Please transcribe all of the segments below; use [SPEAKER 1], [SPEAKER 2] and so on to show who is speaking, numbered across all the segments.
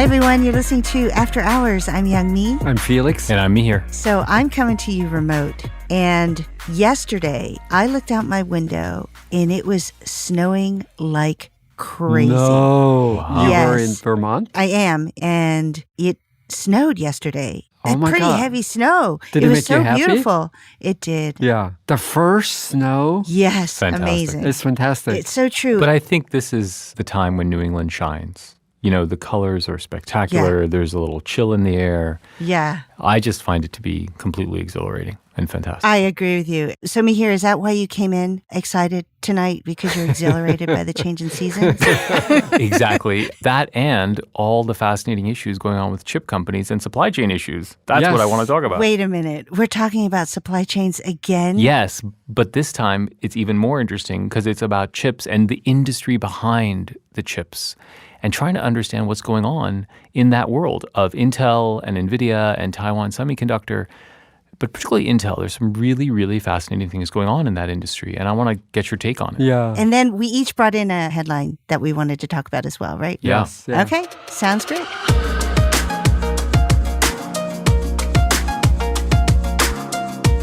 [SPEAKER 1] Hi, everyone. You're listening to After Hours. I'm Youngme.
[SPEAKER 2] I'm Felix.
[SPEAKER 3] And I'm Mihir.
[SPEAKER 1] So I'm coming to you remote. And yesterday, I looked out my window and it was snowing like crazy.
[SPEAKER 2] No.
[SPEAKER 3] Wow.
[SPEAKER 2] You
[SPEAKER 1] Yes.
[SPEAKER 2] were in Vermont?
[SPEAKER 1] I am. And it snowed yesterday.
[SPEAKER 2] Oh my
[SPEAKER 1] pretty
[SPEAKER 2] God.
[SPEAKER 1] heavy snow.
[SPEAKER 2] Did
[SPEAKER 1] it
[SPEAKER 2] it
[SPEAKER 1] was
[SPEAKER 2] make
[SPEAKER 1] so
[SPEAKER 2] you happy?
[SPEAKER 1] beautiful. It did.
[SPEAKER 2] Yeah. The first snow
[SPEAKER 1] Yes.
[SPEAKER 3] Fantastic.
[SPEAKER 1] Amazing.
[SPEAKER 2] is fantastic.
[SPEAKER 1] It's so true.
[SPEAKER 3] But I think this is the time when New England shines. You know, the colors are spectacular. There's a little chill in the air.
[SPEAKER 1] yeah.
[SPEAKER 3] I just find it to be completely exhilarating and fantastic.
[SPEAKER 1] I agree with you. So, Mihir, is that why you came in excited tonight? Because you're exhilarated by the change in seasons?
[SPEAKER 3] Exactly. That and all the fascinating issues going on with chip companies and supply chain issues. That's
[SPEAKER 2] Yes.
[SPEAKER 3] what I want to talk about.
[SPEAKER 1] Wait a minute. We're talking about supply chains again?
[SPEAKER 3] Yes, but this time it's even more interesting because it's about chips and the industry behind the chips and trying to understand what's going on in that world of Intel and NVIDIA and Taiwan Semiconductor. But particularly Intel, there's some really, really fascinating things going on in that industry. And I want to get your take on it.
[SPEAKER 2] yeah.
[SPEAKER 1] And then we each brought in a headline that we wanted to talk about as well, right?
[SPEAKER 3] Yeah.
[SPEAKER 2] Yes, yeah.
[SPEAKER 1] Okay. Sounds great.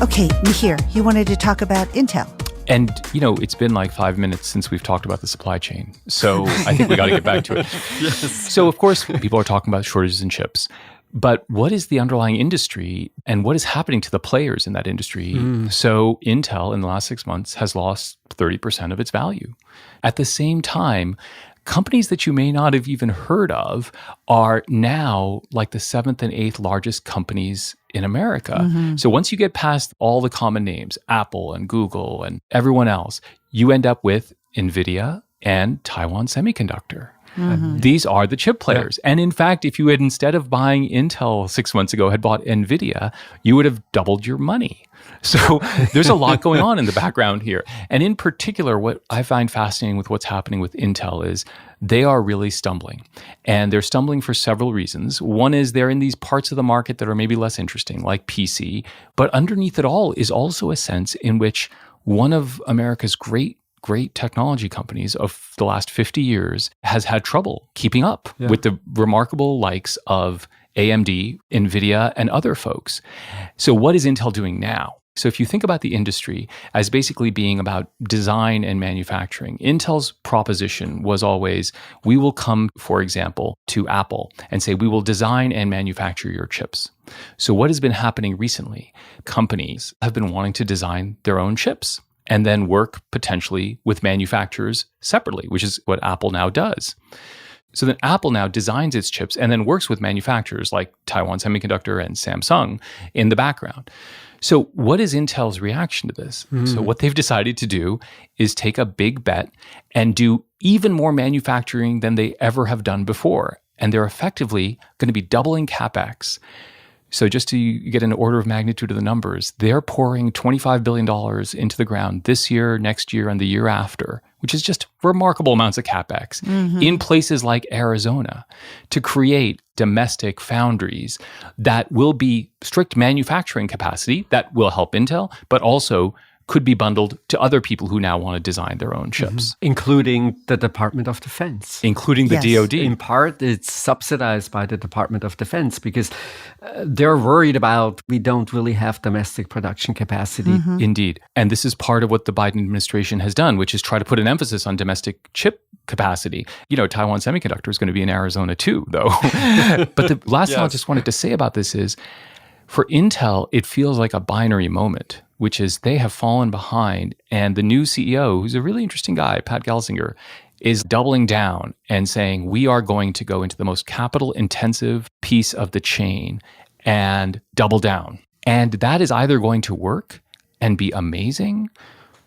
[SPEAKER 1] Okay, Mihir, you wanted to talk about Intel.
[SPEAKER 3] And, you know, it's been like 5 minutes since we've talked about the supply chain. So I think we got to get back to it. So, of course, people are talking about shortages in chips. But what is the underlying industry and what is happening to the players in that industry? So Intel in the last 6 months has lost 30% of its value. At the same time, companies that you may not have even heard of are now like the 7th and 8th largest companies in America. So once you get past all the common names, Apple and Google and everyone else, you end up with NVIDIA and Taiwan Semiconductor. These are the chip players. And in fact, if you had, instead of buying Intel 6 months ago, had bought NVIDIA, you would have doubled your money. So there's a lot going on in the background here. And in particular, what I find fascinating with what's happening with Intel is they are really stumbling. And they're stumbling for several reasons. One is they're in these parts of the market that are maybe less interesting, like PC. But underneath it all is also a sense in which one of America's great technology companies of the last 50 years has had trouble keeping up with the remarkable likes of AMD, NVIDIA, and other folks. So what is Intel doing now? So if you think about the industry as basically being about design and manufacturing, Intel's proposition was always, we will come, for example, to Apple and say, we will design and manufacture your chips. So what has been happening recently? Companies have been wanting to design their own chips and then work potentially with manufacturers separately, which is what Apple now does. So then Apple now designs its chips and then works with manufacturers like Taiwan Semiconductor and Samsung in the background. So what is Intel's reaction to this? So what they've decided to do is take a big bet and do even more manufacturing than they ever have done before. And they're effectively going to be doubling CapEx. So just to get an order of magnitude of the numbers, they're pouring $25 billion into the ground this year, next year, and the year after, which is just remarkable amounts of CapEx in places like Arizona to create domestic foundries that will be strict manufacturing capacity that will help Intel, but also could be bundled to other people who now want to design their own chips.
[SPEAKER 2] Including the Department of Defense.
[SPEAKER 3] Including the
[SPEAKER 1] Yes.
[SPEAKER 3] DoD.
[SPEAKER 2] In part, it's subsidized by the Department of Defense because they're worried about we don't really have domestic production capacity.
[SPEAKER 3] Indeed. And this is part of what the Biden administration has done, which is try to put an emphasis on domestic chip capacity. You know, Taiwan Semiconductor is going to be in Arizona too, though. But the last thing I just wanted to say about this is, for Intel, it feels like a binary moment, which is they have fallen behind. And the new CEO, who's a really interesting guy, Pat Gelsinger, is doubling down and saying, we are going to go into the most capital-intensive piece of the chain and double down. And that is either going to work and be amazing,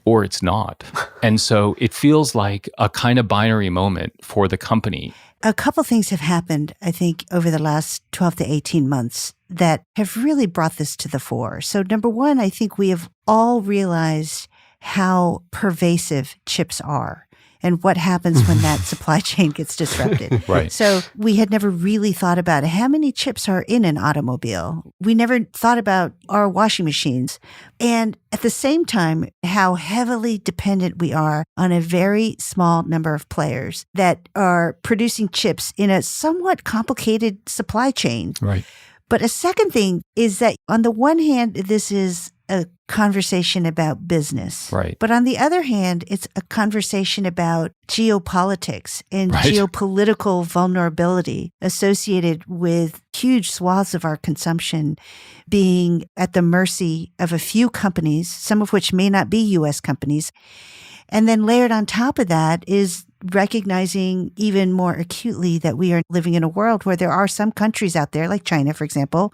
[SPEAKER 3] or it's not. And so it feels like a kind of binary moment for the company.
[SPEAKER 1] A couple things have happened, I think, over the last 12 to 18 months that have really brought this to the fore. So number one, I think we have all realized how pervasive chips are. and what happens when that supply chain gets disrupted.
[SPEAKER 3] Right.
[SPEAKER 1] So we had never really thought about how many chips are in an automobile. We never thought about our washing machines. And at the same time, how heavily dependent we are on a very small number of players that are producing chips in a somewhat complicated supply chain.
[SPEAKER 3] Right.
[SPEAKER 1] But a second thing is that on the one hand, this is a conversation about business.
[SPEAKER 3] Right.
[SPEAKER 1] But on the other hand, it's a conversation about geopolitics and geopolitical vulnerability associated with huge swaths of our consumption being at the mercy of a few companies, some of which may not be U.S. companies. And then layered on top of that is recognizing even more acutely that we are living in a world where there are some countries out there, like China, for example,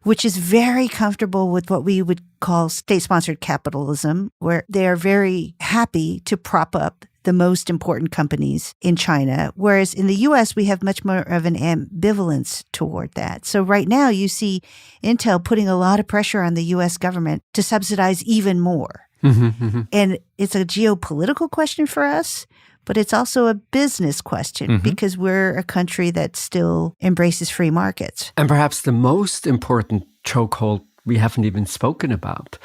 [SPEAKER 1] which is very comfortable with what we would call state-sponsored capitalism, where they are very happy to prop up the most important companies in China, whereas in the U.S., we have much more of an ambivalence toward that. So right now, you see Intel putting a lot of pressure on the U.S. government to subsidize even more. And it's a geopolitical question for us, but it's also a business question because we're a country that still embraces free markets.
[SPEAKER 2] And perhaps the most important chokehold we haven't even spoken about.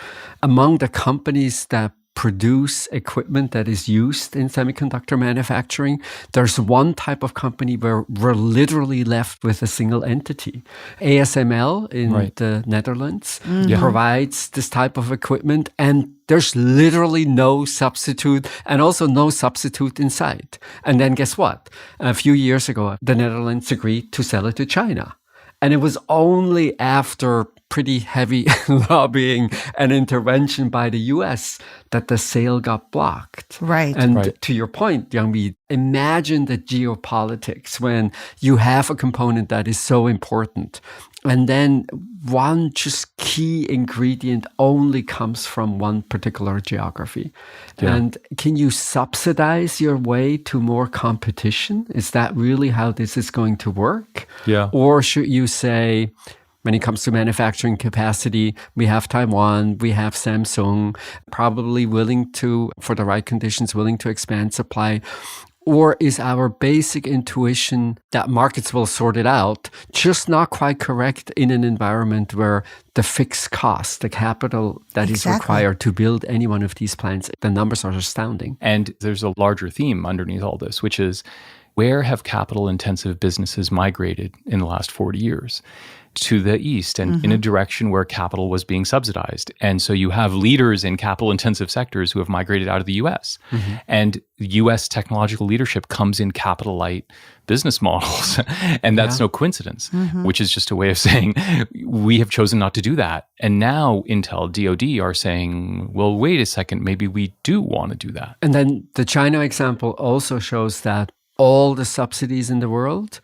[SPEAKER 2] Among the companies that produce equipment that is used in semiconductor manufacturing, there's one type of company where we're literally left with a single entity. ASML in the Netherlands provides this type of equipment, and there's literally no substitute, and also no substitute in sight. And then guess what? A few years ago, the Netherlands agreed to sell it to China. And it was only after pretty heavy lobbying and intervention by the US that the sale got blocked.
[SPEAKER 1] Right.
[SPEAKER 2] And to your point, Youngme, imagine the geopolitics when you have a component that is so important. And then one just key ingredient only comes from one particular geography. Yeah. And can you subsidize your way to more competition? Is that really how this is going to work?
[SPEAKER 3] Yeah.
[SPEAKER 2] Or should you say, when it comes to manufacturing capacity, we have Taiwan, we have Samsung, probably willing to, for the right conditions, willing to expand supply? Or is our basic intuition that markets will sort it out just not quite correct in an environment where the fixed cost, the capital that is required to build any one of these plants, the numbers are astounding.
[SPEAKER 3] And there's a larger theme underneath all this, which is where have capital-intensive businesses migrated in the last 40 years? To the east and in a direction where capital was being subsidized. And so you have leaders in capital-intensive sectors who have migrated out of the U.S. And U.S. technological leadership comes in capital-light business models. And that's no coincidence, which is just a way of saying we have chosen not to do that. And now Intel, DoD are saying, well, wait a second, maybe we do want to do that.
[SPEAKER 2] And then the China example also shows that all the subsidies in the world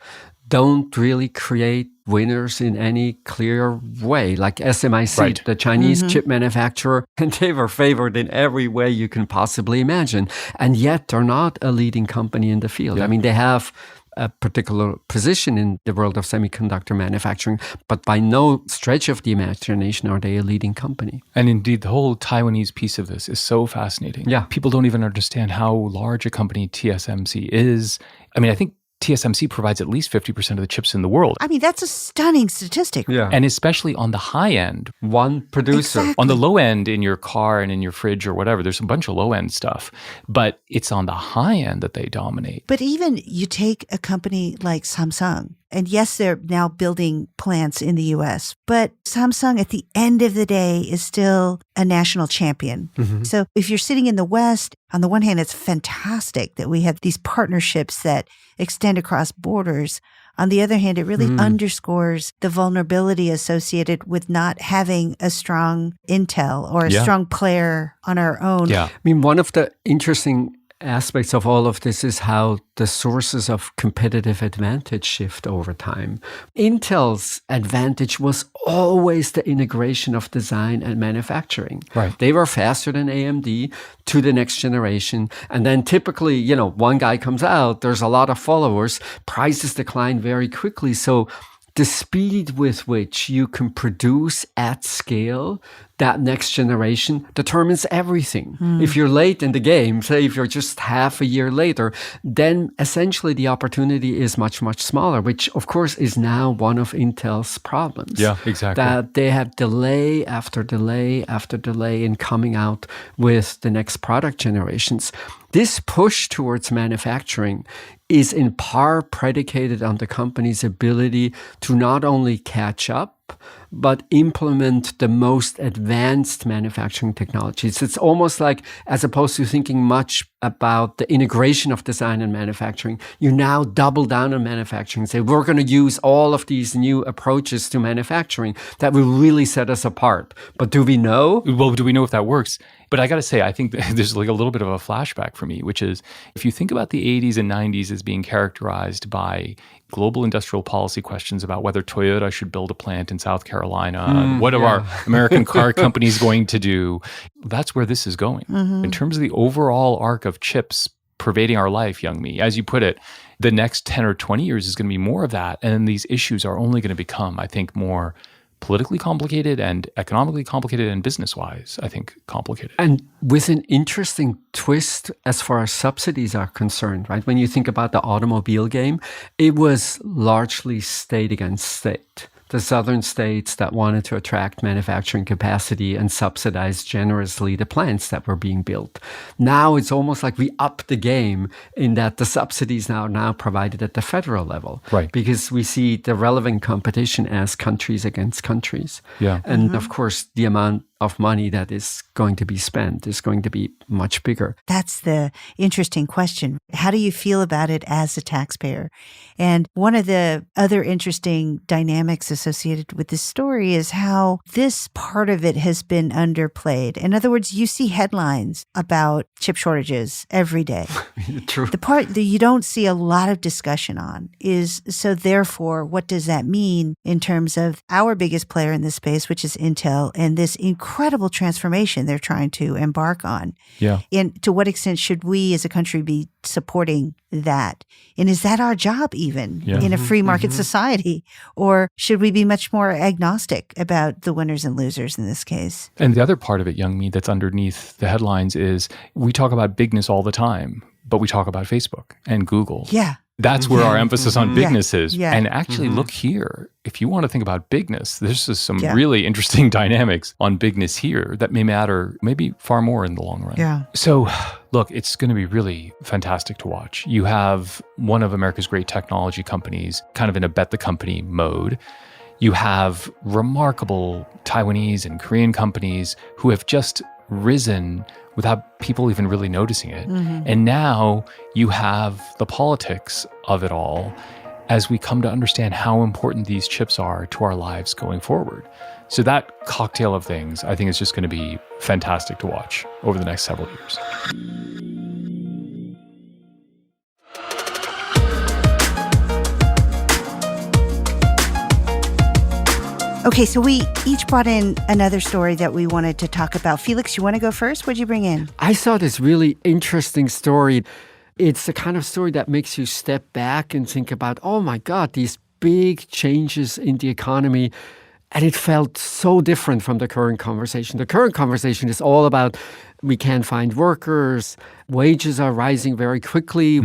[SPEAKER 2] don't really create winners in any clear way. Like SMIC, the Chinese chip manufacturer, and they were favored in every way you can possibly imagine. And yet they're not a leading company in the field. I mean, they have a particular position in the world of semiconductor manufacturing, but by no stretch of the imagination are they a leading company.
[SPEAKER 3] And indeed, the whole Taiwanese piece of this is so fascinating. Yeah. People don't even understand how large a company TSMC is. I mean, I think TSMC provides at least 50% of the chips in the world.
[SPEAKER 1] I mean, that's a stunning statistic.
[SPEAKER 3] Yeah. And especially on the high end.
[SPEAKER 2] One producer.
[SPEAKER 3] Exactly. On the low end in your car and in your fridge or whatever, there's a bunch of low end stuff. But it's on the high end that they dominate.
[SPEAKER 1] But even you take a company like Samsung, and yes, they're now building plants in the US, but Samsung at the end of the day is still a national champion. So if you're sitting in the West, on the one hand, it's fantastic that we have these partnerships that extend across borders. On the other hand, it really underscores the vulnerability associated with not having a strong Intel or a strong player on our own.
[SPEAKER 2] Yeah. I mean, one of the interesting aspects of all of this is how the sources of competitive advantage shift over time. Intel's advantage was always the integration of design and manufacturing. Right. They were faster than AMD to the next generation. And then typically, you know, one guy comes out, there's a lot of followers, prices decline very quickly. So the speed with which you can produce at scale that next generation determines everything. If you're late in the game, say if you're just half a year later, then essentially the opportunity is much, much smaller, which of course is now one of Intel's problems.
[SPEAKER 3] Yeah, exactly.
[SPEAKER 2] That they have delay after delay after delay in coming out with the next product generations. This push towards manufacturing is in part predicated on the company's ability to not only catch up, but implement the most advanced manufacturing technologies. It's almost like, as opposed to thinking much about the integration of design and manufacturing, you now double down on manufacturing and say, we're going to use all of these new approaches to manufacturing that will really set us apart. But do we know?
[SPEAKER 3] Well, do we know if that works? But I got to say, I think there's like a little bit of a flashback for me, which is if you think about the 80s and 90s as being characterized by global industrial policy questions about whether Toyota should build a plant in South Carolina, what are our American car companies going to do? That's where this is going. In terms of the overall arc of chips pervading our life, Youngme, as you put it, the next 10 or 20 years is going to be more of that. And then these issues are only going to become, I think, more politically complicated and economically complicated and business-wise, I think, complicated.
[SPEAKER 2] And with an interesting twist as far as subsidies are concerned, right? When you think about the automobile game, it was largely state against state. The southern states that wanted to attract manufacturing capacity and subsidize generously the plants that were being built. Now it's almost like we up the game in that the subsidies are now provided at the federal level.
[SPEAKER 3] Right.
[SPEAKER 2] Because we see the relevant competition as countries against countries.
[SPEAKER 3] Yeah.
[SPEAKER 2] And of course, the amount of money that is going to be spent is going to be much bigger.
[SPEAKER 1] That's the interesting question. How do you feel about it as a taxpayer? And one of the other interesting dynamics associated with this story is how this part of it has been underplayed. In other words, you see headlines about chip shortages every day.
[SPEAKER 2] True.
[SPEAKER 1] The part that you don't see a lot of discussion on is, so therefore, what does that mean in terms of our biggest player in this space, which is Intel, and this incredible transformation they're trying to embark on?
[SPEAKER 3] Yeah.
[SPEAKER 1] And to what extent should we as a country be supporting that? And is that our job even in a free market society? Or should we be much more agnostic about the winners and losers in this case?
[SPEAKER 3] And the other part of it, Youngme, that's underneath the headlines is we talk about bigness all the time, but we talk about Facebook and Google.
[SPEAKER 1] Yeah.
[SPEAKER 3] That's where our emphasis on bigness is.
[SPEAKER 1] Yeah.
[SPEAKER 3] And actually, look here. If you want to think about bigness, there's just some really interesting dynamics on bigness here that may matter maybe far more in the long run.
[SPEAKER 1] Yeah.
[SPEAKER 3] So, look, it's going to be really fantastic to watch. You have one of America's great technology companies kind of in a bet the company mode. You have remarkable Taiwanese and Korean companies who have just risen without people even really noticing it. And now you have the politics of it all as we come to understand how important these chips are to our lives going forward. So that cocktail of things, I think, is just going to be fantastic to watch over the next several years.
[SPEAKER 1] Okay, so we each brought in another story that we wanted to talk about. Felix, you want to go first? What'd you bring in?
[SPEAKER 2] I saw this really interesting story. It's the kind of story that makes you step back and think about, oh my God, these big changes in the economy. And it felt so different from the current conversation. The current conversation is all about we can't find workers, wages are rising very quickly.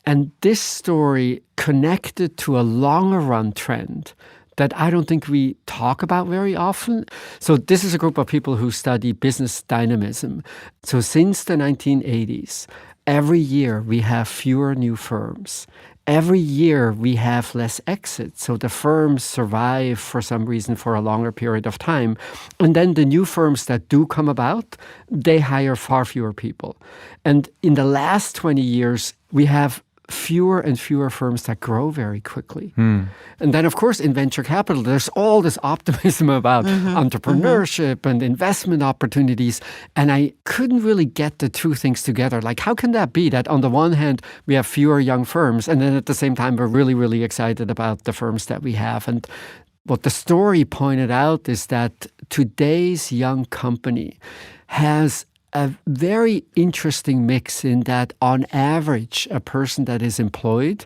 [SPEAKER 2] And this story connected to a longer run trend that I don't think we talk about very often. So this is a group of people who study business dynamism. So since the 1980s, every year we have fewer new firms. Every year we have less exits. So the firms survive for some reason for a longer period of time. And then the new firms that do come about, they hire far fewer people. And in the last 20 years, we have fewer and fewer firms that grow very quickly. And then, of course, in venture capital, there's all this optimism about entrepreneurship and investment opportunities. And I couldn't really get the two things together. Like, how can that be that on the one hand, we have fewer young firms, and then at the same time, we're really, really excited about the firms that we have? And what the story pointed out is that today's young company has a very interesting mix in that on average, a person that is employed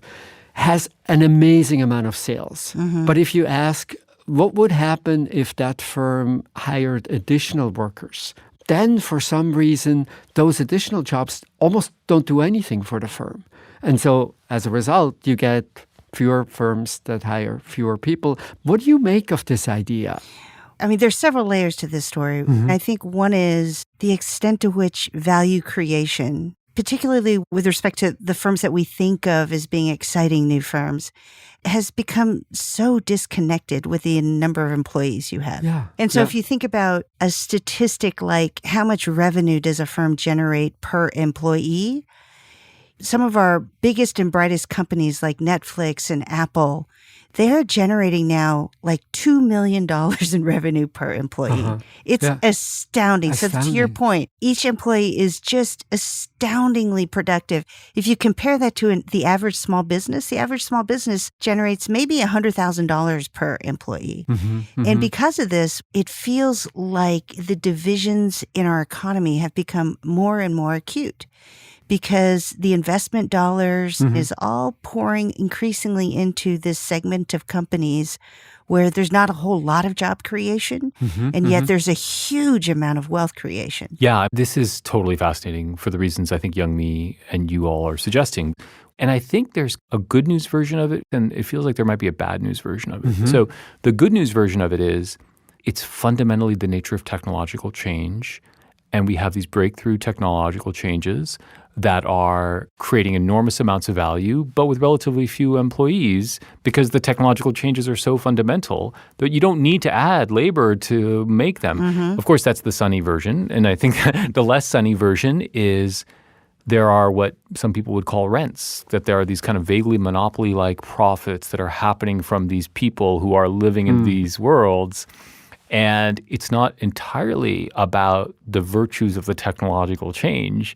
[SPEAKER 2] has an amazing amount of sales. But if you ask, what would happen if that firm hired additional workers? Then for some reason, those additional jobs almost don't do anything for the firm. And so as a result, you get fewer firms that hire fewer people. What do you make of this idea?
[SPEAKER 1] I mean, there's several layers to this story. I think one is the extent to which value creation, particularly with respect to the firms that we think of as being exciting new firms, has become so disconnected with the number of employees you have. And so if you think about a statistic like how much revenue does a firm generate per employee, some of our biggest and brightest companies like Netflix and Apple, they're generating now like $2 million in revenue per employee. It's astounding. So to your point, each employee is just astoundingly productive. If you compare that to the average small business generates maybe $100,000 per employee. And because of this, it feels like the divisions in our economy have become more and more acute, because the investment dollars is all pouring increasingly into this segment of companies where there's not a whole lot of job creation, and yet there's a huge amount of wealth creation.
[SPEAKER 3] Yeah, this is totally fascinating for the reasons I think Youngme and you all are suggesting. And I think there's a good news version of it, and it feels like there might be a bad news version of it. So the good news version of it is it's fundamentally the nature of technological change, and we have these breakthrough technological changes that are creating enormous amounts of value, but with relatively few employees, because the technological changes are so fundamental that you don't need to add labor to make them. Of course, that's the sunny version. And I think the less sunny version is there are what some people would call rents, that there are these kind of vaguely monopoly-like profits that are happening from these people who are living in these worlds. And it's not entirely about the virtues of the technological change,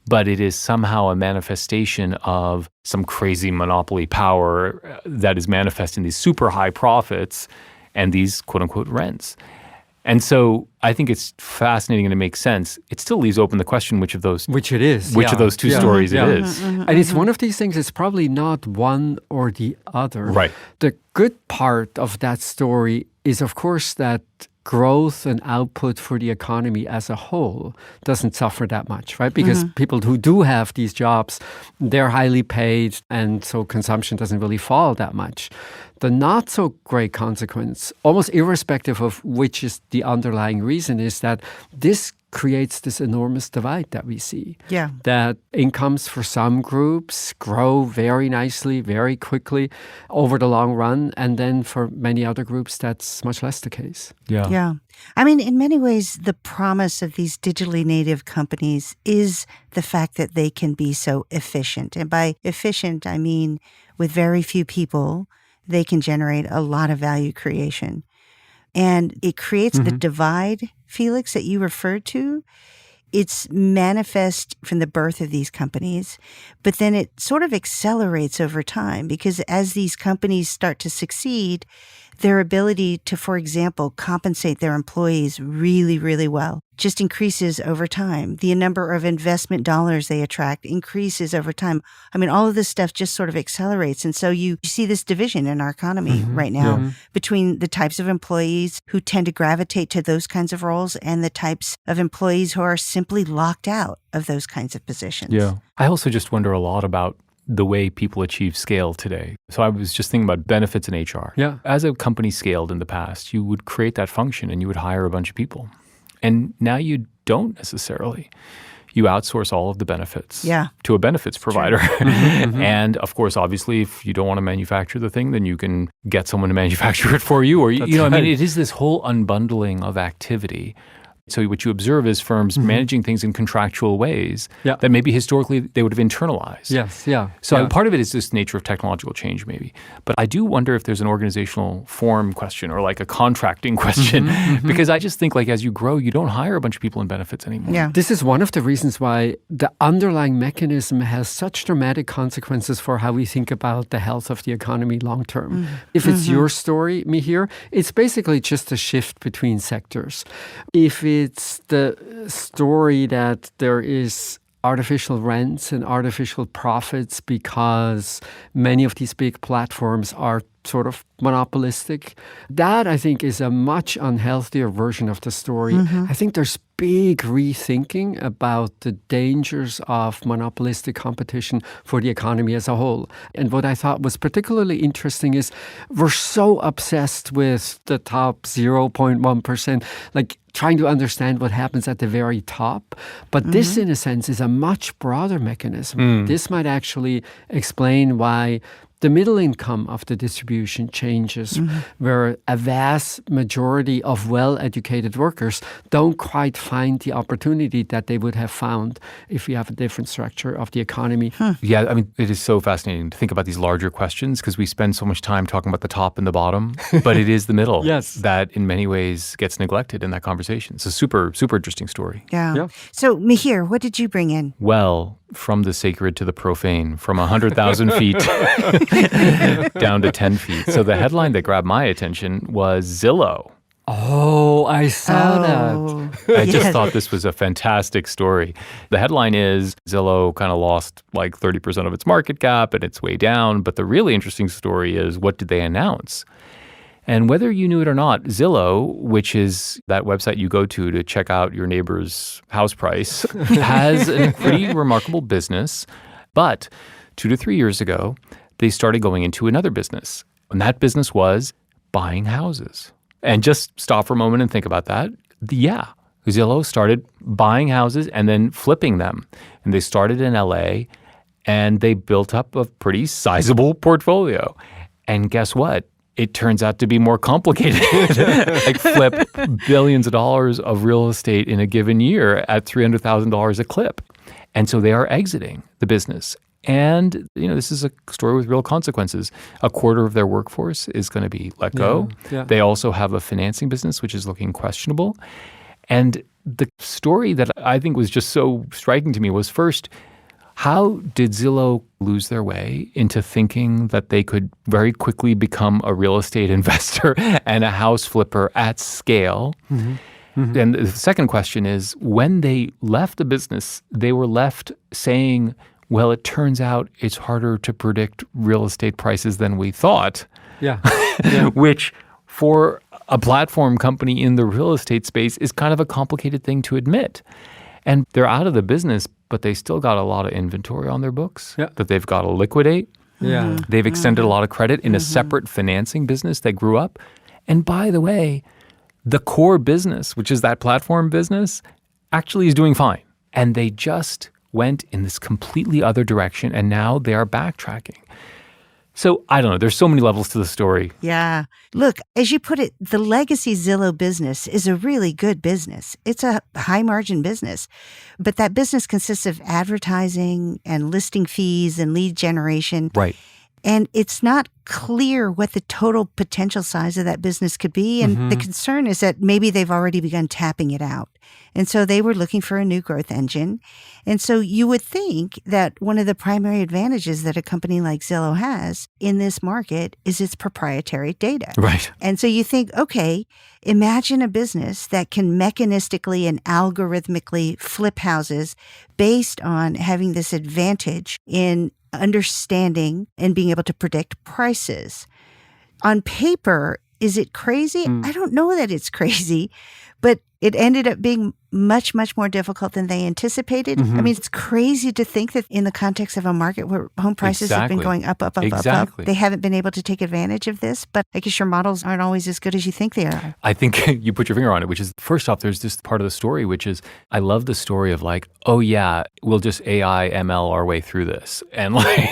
[SPEAKER 3] but it is somehow a manifestation of some crazy monopoly power that is manifest in these super high profits and these quote-unquote rents. And so I think it's fascinating and it makes sense. It still leaves open the question which of those two stories it is.
[SPEAKER 2] And it's one of these things, it's probably not one or the other.
[SPEAKER 3] Right.
[SPEAKER 2] The good part of that story is, of course, that growth and output for the economy as a whole doesn't suffer that much, right? Because people who do have these jobs, they're highly paid, and so consumption doesn't really fall that much. The not so great consequence, almost irrespective of which is the underlying reason, is that this creates this enormous divide that we see. That incomes for some groups grow very nicely, very quickly over the long run. And then for many other groups, that's much less the case.
[SPEAKER 1] Yeah. I mean, in many ways, the promise of these digitally native companies is the fact that they can be so efficient. And by efficient, I mean with very few people, they can generate a lot of value creation. And it creates the divide, Felix, that you referred to. It's manifest from the birth of these companies, but then it sort of accelerates over time, because as these companies start to succeed, their ability to, for example, compensate their employees really, really well just increases over time. The number of investment dollars they attract increases over time. I mean, all of this stuff just sort of accelerates. And so you see this division in our economy right now between the types of employees who tend to gravitate to those kinds of roles and the types of employees who are simply locked out of those kinds of positions.
[SPEAKER 3] I also just wonder a lot about the way people achieve scale today. So I was just thinking about benefits in HR. As a company scaled in the past, you would create that function and you would hire a bunch of people. And now you don't necessarily. You outsource all of the benefits to a benefits provider. And of course, obviously, if you don't want to manufacture the thing, then you can get someone to manufacture it for you. Or, I mean, it is this whole unbundling of activity. So what you observe is firms managing things in contractual ways that maybe historically they would have internalized. So part of it is this nature of technological change maybe. But I do wonder if there's an organizational form question or like a contracting question because I just think like as you grow, you don't hire a bunch of people in benefits anymore.
[SPEAKER 2] This is one of the reasons why the underlying mechanism has such dramatic consequences for how we think about the health of the economy long term. If it's your story, Mihir, it's basically just a shift between sectors. If it's the story that there is artificial rents and artificial profits because many of these big platforms are sort of monopolistic. That, I think, is a much unhealthier version of the story. I think there's big rethinking about the dangers of monopolistic competition for the economy as a whole. And what I thought was particularly interesting is we're so obsessed with the top 0.1%, like trying to understand what happens at the very top. But this, in a sense, is a much broader mechanism. This might actually explain why the middle income of the distribution changes, where a vast majority of well-educated workers don't quite find the opportunity that they would have found if we have a different structure of the economy.
[SPEAKER 3] Yeah, I mean, it is so fascinating to think about these larger questions because we spend so much time talking about the top and the bottom, but it is the middle that in many ways gets neglected in that conversation. It's a super, super interesting story.
[SPEAKER 1] Yeah. So, Mihir, what did you bring in?
[SPEAKER 3] Well, from the sacred to the profane, from 100,000 feet down to 10 feet. So the headline that grabbed my attention was Zillow.
[SPEAKER 2] Oh, I saw that.
[SPEAKER 3] I just thought this was a fantastic story. The headline is Zillow kind of lost like 30% of its market cap and it's way down. But the really interesting story is, what did they announce? And whether you knew it or not, Zillow, which is that website you go to check out your neighbor's house price, has a pretty remarkable business. But 2 to 3 years ago, they started going into another business. And that business was buying houses. And just stop for a moment and think about that. Yeah, Zillow started buying houses and then flipping them. And they started in LA and they built up a pretty sizable portfolio. And guess what? It turns out to be more complicated. Like flip billions of dollars of real estate in a given year at $300,000 a clip. And so they are exiting the business. And, this is a story with real consequences. A quarter of their workforce is going to be let go. Yeah. They also have a financing business, which is looking questionable. And the story that I think was just so striking to me was, first, how did Zillow lose their way into thinking that they could very quickly become a real estate investor and a house flipper at scale? And the second question is, when they left the business, they were left saying, well, it turns out it's harder to predict real estate prices than we thought. Which for a platform company in the real estate space is kind of a complicated thing to admit. And they're out of the business, but they still got a lot of inventory on their books that they've got to liquidate. They've extended a lot of credit in a separate financing business that grew up. And by the way, the core business, which is that platform business, actually is doing fine. And they just went in this completely other direction, and now they are backtracking. So I don't know. There's so many levels to the story.
[SPEAKER 1] Yeah. Look, as you put it, the legacy Zillow business is a really good business. It's a high margin business. But that business consists of advertising and listing fees and lead generation.
[SPEAKER 3] Right.
[SPEAKER 1] And it's not clear what the total potential size of that business could be. And the concern is that maybe they've already begun tapping it out. And so they were looking for a new growth engine. And so you would think that one of the primary advantages that a company like Zillow has in this market is its proprietary data.
[SPEAKER 3] Right.
[SPEAKER 1] And so you think, okay, imagine a business that can mechanistically and algorithmically flip houses based on having this advantage in understanding and being able to predict prices. On paper, is it crazy? I don't know that it's crazy, but it ended up being much, much more difficult than they anticipated. I mean, it's crazy to think that in the context of a market where home prices have been going up, up, they haven't been able to take advantage of this. But I guess your models aren't always as good as you think they are.
[SPEAKER 3] I think you put your finger on it, which is, first off, there's this part of the story, which is, I love the story of like, oh yeah, we'll just AI, ML our way through this. And like,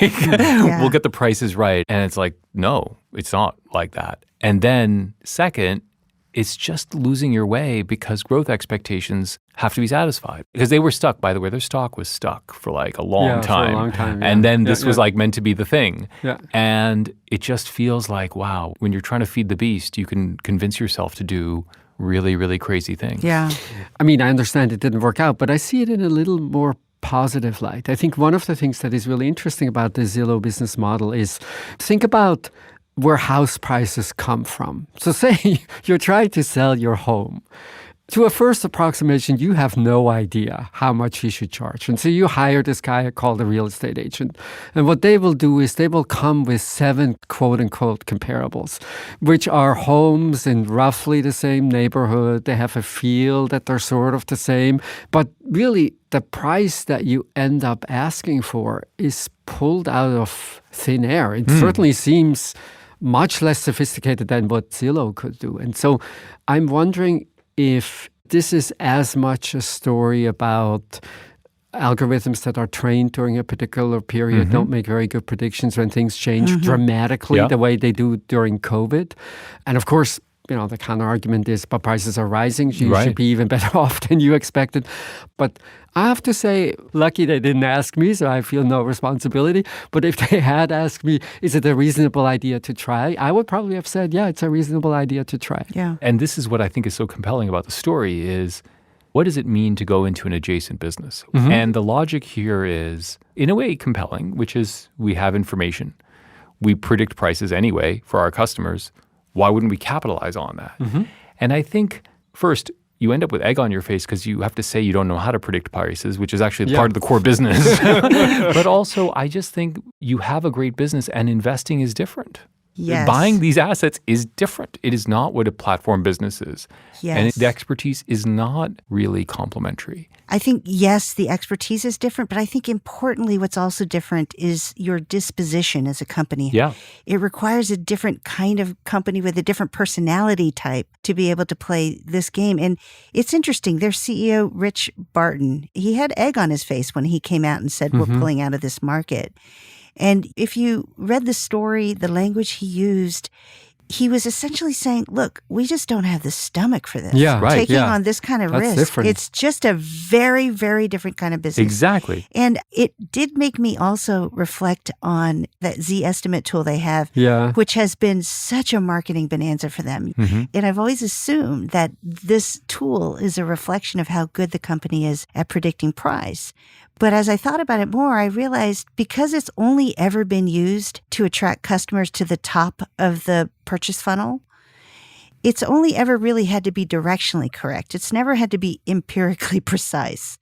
[SPEAKER 3] we'll get the prices right. And it's like, no, it's not like that. And then second, it's just losing your way because growth expectations have to be satisfied. Because they were stuck, by the way. Their stock was stuck for like a long time.
[SPEAKER 2] For a long time,
[SPEAKER 3] And then this was like meant to be the thing. And it just feels like, wow, when you're trying to feed the beast, you can convince yourself to do really, really crazy things.
[SPEAKER 2] I mean, I understand it didn't work out, but I see it in a little more positive light. I think one of the things that is really interesting about the Zillow business model is, think about where house prices come from. So say you're trying to sell your home. to a first approximation, you have no idea how much he should charge. And so you hire this guy called a real estate agent. And what they will do is they will come with 7 quote-unquote comparables, which are homes in roughly the same neighborhood. They have a feel that they're sort of the same. But really, the price that you end up asking for is pulled out of thin air. It certainly seems much less sophisticated than what Zillow could do. And so I'm wondering if this is as much a story about algorithms that are trained during a particular period, don't make very good predictions when things change dramatically the way they do during COVID. And of course, the counter argument is, but prices are rising. You should be even better off than you expected. But I have to say, lucky they didn't ask me, so I feel no responsibility. But if they had asked me, is it a reasonable idea to try? I would probably have said, yeah, it's a reasonable idea to try.
[SPEAKER 1] Yeah.
[SPEAKER 3] And this is what I think is so compelling about the story is, what does it mean to go into an adjacent business? And the logic here is, in a way, compelling, which is we have information. We predict prices anyway for our customers. Why wouldn't we capitalize on that? And I think, first, you end up with egg on your face because you have to say you don't know how to predict prices, which is actually part of the core business. But also, I just think you have a great business and investing is different.
[SPEAKER 1] Yes.
[SPEAKER 3] Buying these assets is different. It is not what a platform business is.
[SPEAKER 1] Yes.
[SPEAKER 3] And the expertise is not really complementary.
[SPEAKER 1] I think, yes, the expertise is different, but I think importantly what's also different is your disposition as a company.
[SPEAKER 3] Yeah.
[SPEAKER 1] It requires a different kind of company with a different personality type to be able to play this game. And it's interesting, their CEO, Rich Barton, he had egg on his face when he came out and said, we're pulling out of this market. And if you read the story, the language he used, he was essentially saying, look, we just don't have the stomach for this.
[SPEAKER 2] Yeah, right.
[SPEAKER 1] Taking on this kind of risk.
[SPEAKER 2] Different.
[SPEAKER 1] It's just a very, very different kind of business.
[SPEAKER 3] Exactly.
[SPEAKER 1] And it did make me also reflect on that Z estimate tool they have, which has been such a marketing bonanza for them. And I've always assumed that this tool is a reflection of how good the company is at predicting price. But as I thought about it more, I realized because it's only ever been used to attract customers to the top of the purchase funnel, it's only ever really had to be directionally correct. It's never had to be empirically precise.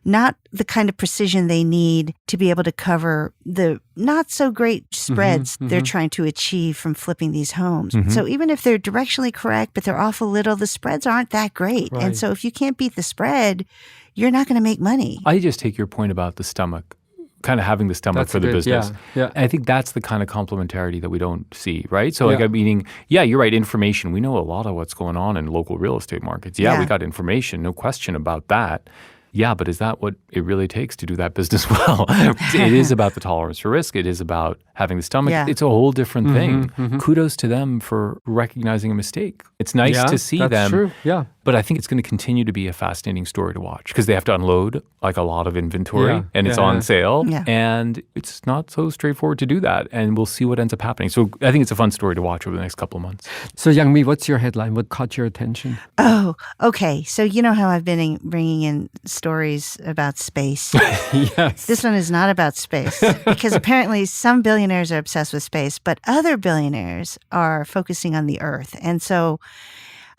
[SPEAKER 1] Not the kind of precision they need to be able to cover the not so great spreads they're trying to achieve from flipping these homes. So even if they're directionally correct, but they're off a little, the spreads aren't that great.
[SPEAKER 2] Right.
[SPEAKER 1] And so if you can't beat the spread, you're not going to make money.
[SPEAKER 3] I just take your point about the stomach, kind of having the stomach for the business.
[SPEAKER 2] Yeah.
[SPEAKER 3] And I think that's the kind of complementarity that we don't see, right? So like, meaning, you're right, information. We know a lot of what's going on in local real estate markets. We got information, no question about that. Yeah, but is that what it really takes to do that business well? It is about the tolerance for risk. It is about having the stomach.
[SPEAKER 1] Yeah.
[SPEAKER 3] It's a whole different thing. Kudos to them for recognizing a mistake. It's nice to see them.
[SPEAKER 2] That's true. Yeah.
[SPEAKER 3] But I think it's going to continue to be a fascinating story to watch because they have to unload like a lot of inventory and it's on sale.
[SPEAKER 1] Yeah.
[SPEAKER 3] And it's not so straightforward to do that. And we'll see what ends up happening. So I think it's a fun story to watch over the next couple of months.
[SPEAKER 2] So Youngme, what's your headline? What caught your attention?
[SPEAKER 1] Oh, okay. So you know how I've been bringing in stories about space.
[SPEAKER 2] Yes.
[SPEAKER 1] This one is not about space because apparently some billionaires are obsessed with space, but other billionaires are focusing on the Earth. And so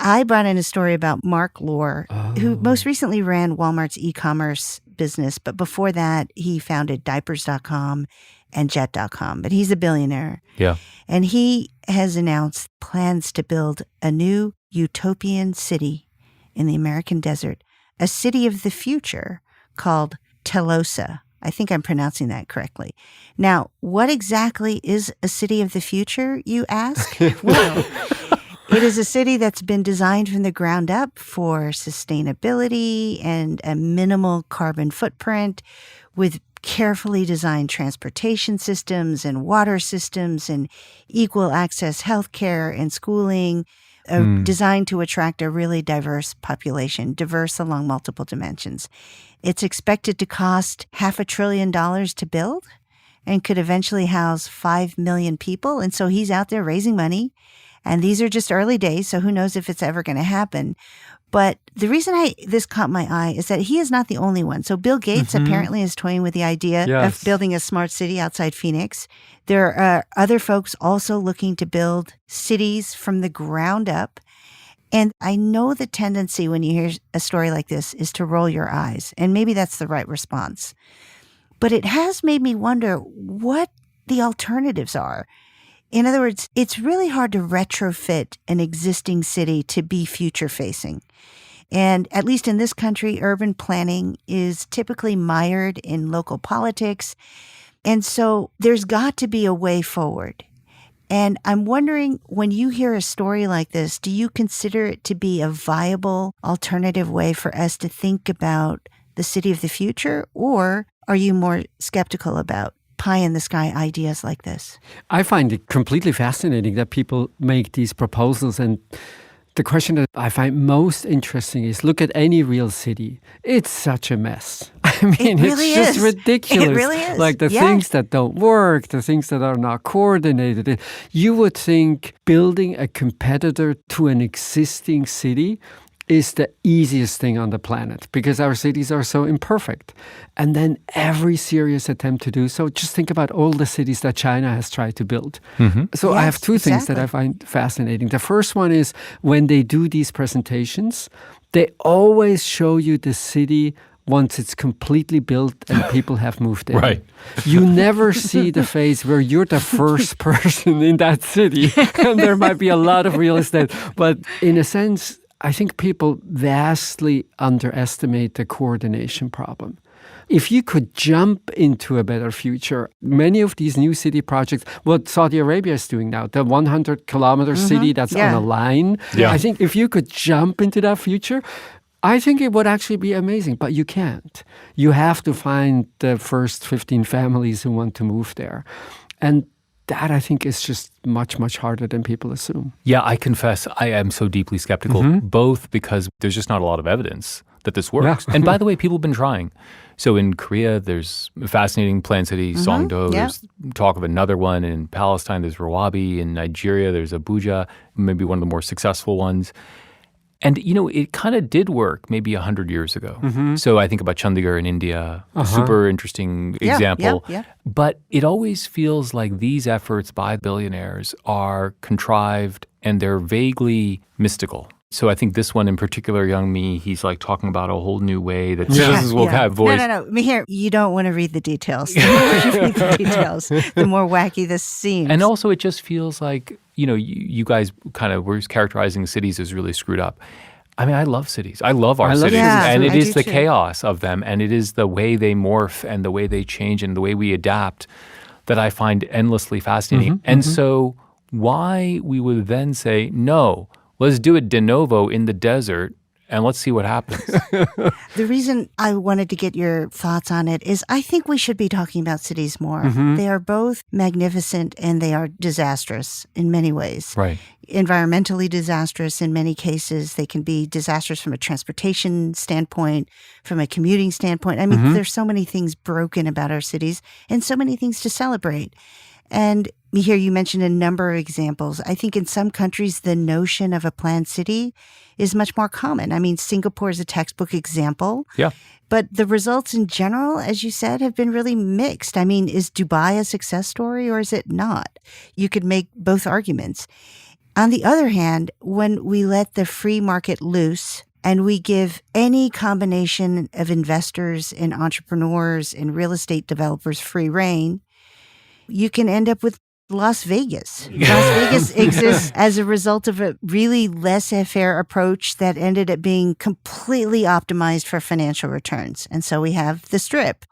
[SPEAKER 1] I brought in a story about Mark Lohr, who most recently ran Walmart's e-commerce business. But before that, he founded diapers.com and jet.com. But he's a billionaire.
[SPEAKER 3] Yeah.
[SPEAKER 1] And he has announced plans to build a new utopian city in the American desert, a city of the future called Telosa. I think I'm pronouncing that correctly. Now, what exactly is a city of the future, you ask? Well, it is a city that's been designed from the ground up for sustainability and a minimal carbon footprint with carefully designed transportation systems and water systems and equal access healthcare and schooling, designed to attract a really diverse population, diverse along multiple dimensions. It's expected to cost $500 billion to build and could eventually house 5 million people. And so he's out there raising money. And these are just early days, so who knows if it's ever going to happen. But the reason this caught my eye is that he is not the only one. So Bill Gates apparently is toying with the idea of building a smart city outside Phoenix. There are other folks also looking to build cities from the ground up. And I know the tendency when you hear a story like this is to roll your eyes, and maybe that's the right response. But it has made me wonder what the alternatives are. In other words, it's really hard to retrofit an existing city to be future-facing. And at least in this country, urban planning is typically mired in local politics. And so there's got to be a way forward. And I'm wondering, when you hear a story like this, do you consider it to be a viable alternative way for us to think about the city of the future? Or are you more skeptical about pie-in-the-sky ideas like this?
[SPEAKER 2] I find it completely fascinating that people make these proposals. And the question that I find most interesting is, look at any real city. It's such a mess. I mean,
[SPEAKER 1] really
[SPEAKER 2] it's just
[SPEAKER 1] is.
[SPEAKER 2] ridiculous.
[SPEAKER 1] It really is.
[SPEAKER 2] Like the things that don't work, the things that are not coordinated. You would think building a competitor to an existing city is the easiest thing on the planet because our cities are so imperfect. And then every serious attempt to do so, just think about all the cities that China has tried to build. So I have two things that I find fascinating. The first one is when they do these presentations, they always show you the city once it's completely built and people have moved in.
[SPEAKER 3] Right.
[SPEAKER 2] You never see the phase where you're the first person in that city and there might be a lot of real estate. But in a sense, I think people vastly underestimate the coordination problem. If you could jump into a better future, many of these new city projects, what Saudi Arabia is doing now, the 100-kilometer city that's on a line, I think if you could jump into that future, I think it would actually be amazing, but you can't. You have to find the first 15 families who want to move there. And that, I think, is just much, much harder than people assume.
[SPEAKER 3] Yeah, I confess I am so deeply skeptical, both because there's just not a lot of evidence that this works. And by the way, people have been trying. So in Korea, there's a fascinating planned city, Songdo. There's talk of another one. In Palestine, there's Rawabi. In Nigeria, there's Abuja, maybe one of the more successful ones. And, you know, it kind of did work maybe 100 years ago. So I think about Chandigarh in India, a super interesting example. But it always feels like these efforts by billionaires are contrived and they're vaguely mystical. So I think this one in particular, Youngme, he's like talking about a whole new way that citizens will have voice.
[SPEAKER 1] No. Mihir, you don't want to read the details. The more you read the details, the more wacky this seems.
[SPEAKER 3] And also it just feels like, you know, you guys kind of were characterizing cities as really screwed up. I mean, I love cities. I love our cities. And it is the chaos of them. And it is the way they morph and the way they change and the way we adapt that I find endlessly fascinating. And so why we would then say, no, let's do it de novo in the desert and let's see what happens.
[SPEAKER 1] The reason I wanted to get your thoughts on it is I think we should be talking about cities more. They are both magnificent and they are disastrous in many ways.
[SPEAKER 3] Right.
[SPEAKER 1] Environmentally disastrous in many cases. They can be disastrous from a transportation standpoint, from a commuting standpoint. I mean, there's so many things broken about our cities and so many things to celebrate. And Mihir, you mentioned a number of examples. I think in some countries, the notion of a planned city is much more common. I mean, Singapore is a textbook example.
[SPEAKER 3] Yeah.
[SPEAKER 1] But the results in general, as you said, have been really mixed. I mean, is Dubai a success story or is it not? You could make both arguments. On the other hand, when we let the free market loose and we give any combination of investors and entrepreneurs and real estate developers free rein, you can end up with Las Vegas. Las Vegas exists as a result of a really laissez-faire approach that ended up being completely optimized for financial returns. And so we have the Strip.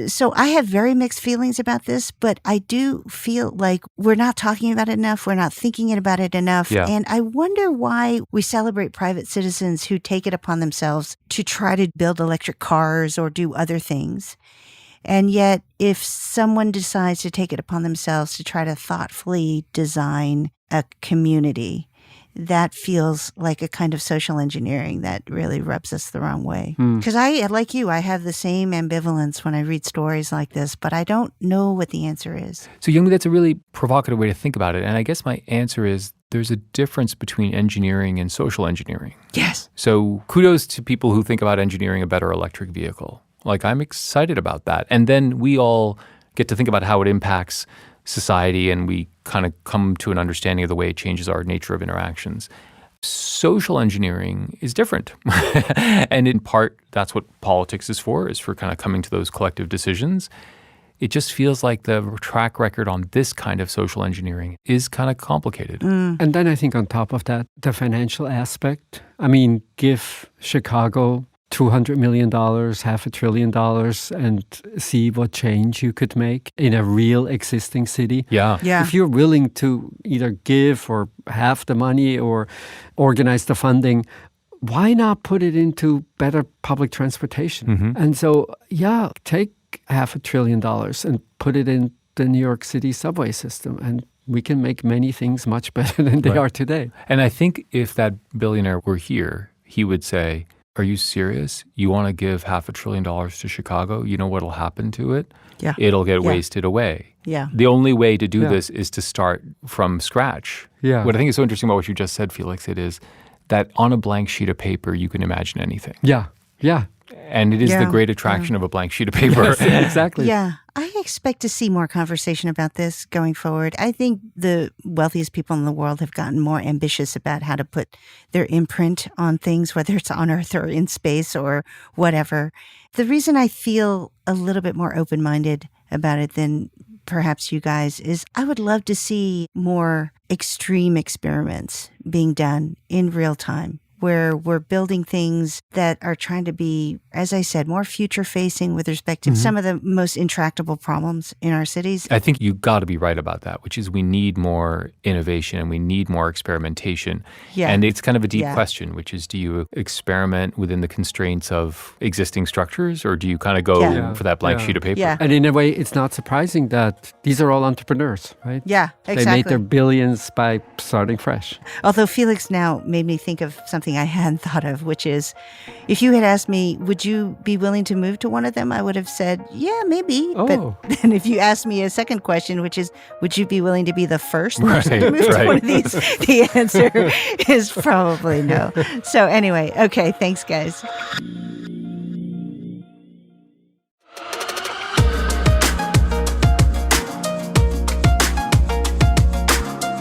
[SPEAKER 1] So I have very mixed feelings about this, but I do feel like we're not talking about it enough. We're not thinking about it enough.
[SPEAKER 3] Yeah.
[SPEAKER 1] And I wonder why we celebrate private citizens who take it upon themselves to try to build electric cars or do other things. And yet, if someone decides to take it upon themselves to try to thoughtfully design a community, that feels like a kind of social engineering that really rubs us the wrong way. Because like you, I have the same ambivalence when I read stories like this, but I don't know what the answer is.
[SPEAKER 3] So, Youngme, that's a really provocative way to think about it. And I guess my answer is there's a difference between engineering and social engineering.
[SPEAKER 1] Yes.
[SPEAKER 3] So kudos to people who think about engineering a better electric vehicle. Like, I'm excited about that. And then we all get to think about how it impacts society and we kind of come to an understanding of the way it changes our nature of interactions. Social engineering is different. And in part, that's what politics is for kind of coming to those collective decisions. It just feels like the track record on this kind of social engineering is kind of complicated.
[SPEAKER 2] And then I think on top of that, the financial aspect. I mean, give Chicago $200 million, $500 billion, and see what change you could make in a real existing city.
[SPEAKER 3] Yeah.
[SPEAKER 2] If you're willing to either give or have the money or organize the funding, why not put it into better public transportation? And so, take $500 billion and put it in the New York City subway system, and we can make many things much better than they are today.
[SPEAKER 3] And I think if that billionaire were here, he would say, are you serious? You want to give $500 billion to Chicago? You know what'll happen to it?
[SPEAKER 1] Yeah.
[SPEAKER 3] It'll get wasted away.
[SPEAKER 1] Yeah.
[SPEAKER 3] The only way to do this is to start from scratch.
[SPEAKER 2] Yeah.
[SPEAKER 3] What I think is so interesting about what you just said, Felix, it is that on a blank sheet of paper, you can imagine anything.
[SPEAKER 2] Yeah.
[SPEAKER 3] And it is the great attraction of a blank sheet of paper.
[SPEAKER 2] Yes, exactly.
[SPEAKER 1] Yeah. I expect to see more conversation about this going forward. I think the wealthiest people in the world have gotten more ambitious about how to put their imprint on things, whether it's on Earth or in space or whatever. The reason I feel a little bit more open-minded about it than perhaps you guys is I would love to see more extreme experiments being done in real time, where we're building things that are trying to be, as I said, more future-facing with respect to some of the most intractable problems in our cities.
[SPEAKER 3] I think you got to be right about that, which is we need more innovation and we need more experimentation.
[SPEAKER 1] Yeah.
[SPEAKER 3] And it's kind of a deep question, which is, do you experiment within the constraints of existing structures, or do you kind of go for that blank sheet of paper?
[SPEAKER 1] Yeah.
[SPEAKER 2] And in a way, it's not surprising that these are all entrepreneurs, right?
[SPEAKER 1] Yeah, exactly.
[SPEAKER 2] They made their billions by starting fresh.
[SPEAKER 1] Although Felix now made me think of something I hadn't thought of, which is, if you had asked me, would you be willing to move to one of them? I would have said, yeah, maybe.
[SPEAKER 2] Oh.
[SPEAKER 1] But then if you asked me a second question, which is, would you be willing to be the first person to move to one of these? The answer is probably no. So anyway, okay, thanks, guys.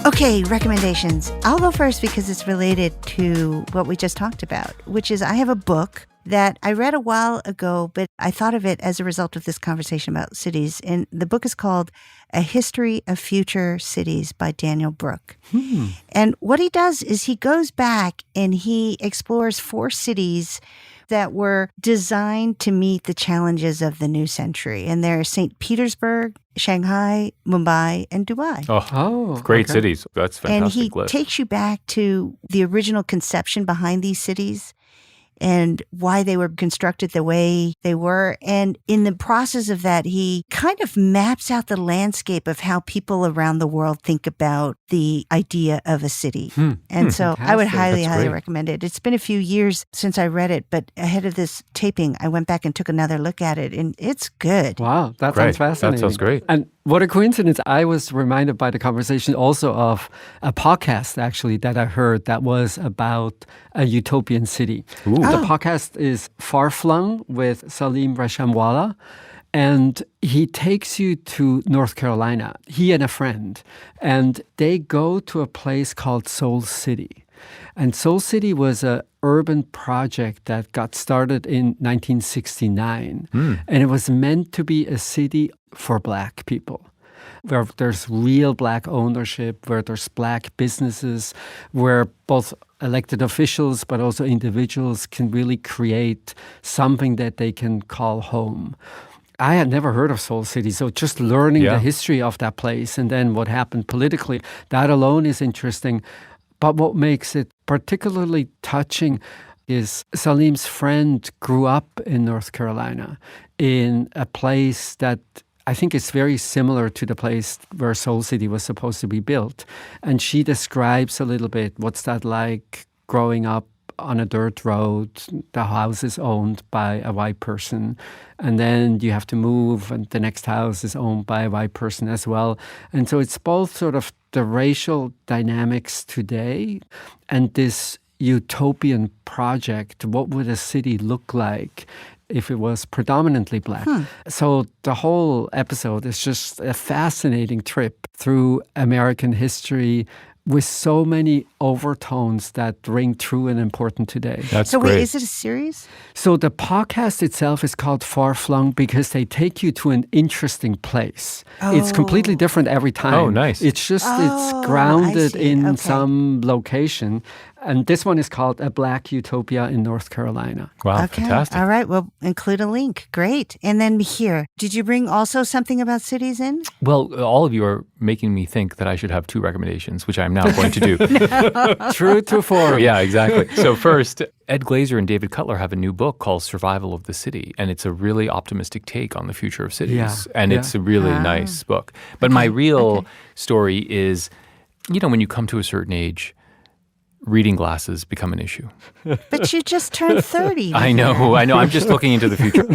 [SPEAKER 1] Okay, recommendations. I'll go first because it's related to what we just talked about, which is I have a book that I read a while ago, but I thought of it as a result of this conversation about cities. And the book is called A History of Future Cities by Daniel Brook. And what he does is he goes back and he explores 4 cities that were designed to meet the challenges of the new century. And they're St. Petersburg, Shanghai, Mumbai, and Dubai.
[SPEAKER 3] Oh, great cities. That's fantastic.
[SPEAKER 1] And he
[SPEAKER 3] list.
[SPEAKER 1] takes you back to the original conception behind these cities and why they were constructed the way they were. And in the process of that, he kind of maps out the landscape of how people around the world think about the idea of a city. And so I would highly recommend it. It's been a few years since I read it, but ahead of this taping, I went back and took another look at it, and it's good.
[SPEAKER 2] Wow, that
[SPEAKER 3] Great.
[SPEAKER 2] sounds fascinating.
[SPEAKER 3] That sounds great.
[SPEAKER 2] And what a coincidence. I was reminded by the conversation also of a podcast, actually, that I heard that was about a utopian city. The podcast is Flung with Salim Reshamwala. And he takes you to North Carolina, he and a friend. And they go to a place called Soul City. And Soul City was an urban project that got started in 1969. And it was meant to be a city for Black people, where there's real Black ownership, where there's Black businesses, where both elected officials but also individuals can really create something that they can call home. I had never heard of Soul City, so just learning the history of that place and then what happened politically, that alone is interesting. But what makes it particularly touching is Salim's friend grew up in North Carolina in a place that I think is very similar to the place where Soul City was supposed to be built. And she describes a little bit what's that like growing up on a dirt road. The house is owned by a white person. And then you have to move and the next house is owned by a white person as well. And so it's both sort of the racial dynamics today and this utopian project. What would a city look like if it was predominantly Black? So the whole episode is just a fascinating trip through American history with so many overtones that ring true and important today.
[SPEAKER 3] That's
[SPEAKER 1] so
[SPEAKER 3] great.
[SPEAKER 1] wait, is it a series?
[SPEAKER 2] So the podcast itself is called Flung because they take you to an interesting place. It's completely different every time.
[SPEAKER 3] Oh, nice.
[SPEAKER 2] It's just, it's
[SPEAKER 1] I
[SPEAKER 2] grounded
[SPEAKER 1] see.
[SPEAKER 2] in
[SPEAKER 1] Okay.
[SPEAKER 2] some location. And this one is called A Black Utopia in North Carolina.
[SPEAKER 3] Wow,
[SPEAKER 1] Okay.
[SPEAKER 3] fantastic.
[SPEAKER 1] All right. We'll include a link. Great. And then here, did you bring also something about cities in?
[SPEAKER 3] Well, all of you are making me think that I should have 2 recommendations, which I'm now going to do.
[SPEAKER 2] True to form.
[SPEAKER 3] Yeah, exactly. So first, Ed Glazer and David Cutler have a new book called Survival of the City, and it's a really optimistic take on the future of cities.
[SPEAKER 2] Yeah,
[SPEAKER 3] And
[SPEAKER 2] yeah.
[SPEAKER 3] it's a really nice book. But my real story is, when you come to a certain age, reading glasses become an issue.
[SPEAKER 1] But you just turned 30.
[SPEAKER 3] I know. I'm just looking into the future.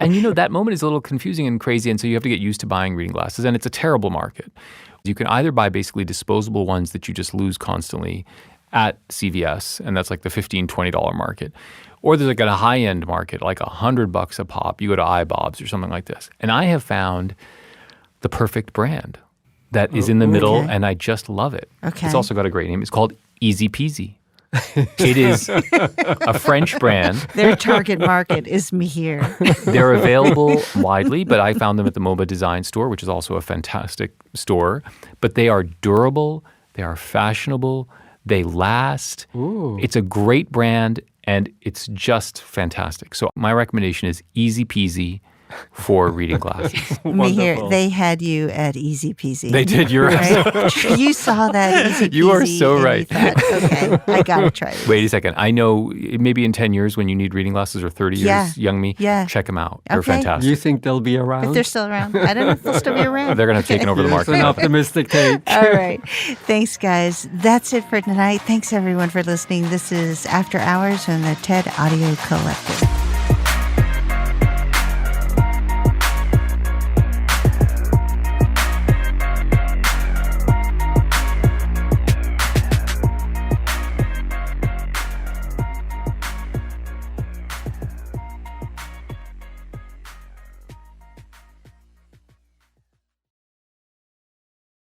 [SPEAKER 3] And that moment is a little confusing and crazy, and so you have to get used to buying reading glasses, and it's a terrible market. You can either buy basically disposable ones that you just lose constantly at CVS, and that's like the $15, $20 market. Or there's like a high-end market, like $100 a pop. You go to iBob's or something like this. And I have found the perfect brand that is in the middle, and I just love it.
[SPEAKER 1] Okay.
[SPEAKER 3] It's also got a great name. It's called Izipizi. It is a French brand.
[SPEAKER 1] Their target market is Mihir.
[SPEAKER 3] They're available widely, but I found them at the MoMA Design Store, which is also a fantastic store. But they are durable, they are fashionable, they last.
[SPEAKER 2] Ooh.
[SPEAKER 3] It's a great brand, and it's just fantastic. So my recommendation is Izipizi for reading glasses.
[SPEAKER 1] Mihir, they had you at Izipizi.
[SPEAKER 3] They did. You're
[SPEAKER 1] right? You saw that Izipizi.
[SPEAKER 3] You are so
[SPEAKER 1] and
[SPEAKER 3] right.
[SPEAKER 1] You thought, okay, I got to try this.
[SPEAKER 3] Wait a second. I know maybe in 10 years when you need reading glasses or 30 years, Youngme, check them out. They're
[SPEAKER 1] Okay.
[SPEAKER 3] fantastic.
[SPEAKER 2] You think they'll be around?
[SPEAKER 1] If they're still around. I don't know if they'll still be around.
[SPEAKER 3] They're going to have taken over the
[SPEAKER 2] It's
[SPEAKER 3] market.
[SPEAKER 2] an optimistic take.
[SPEAKER 1] All right. Thanks, guys. That's it for tonight. Thanks, everyone, for listening. This is After Hours on the TED Audio Collective.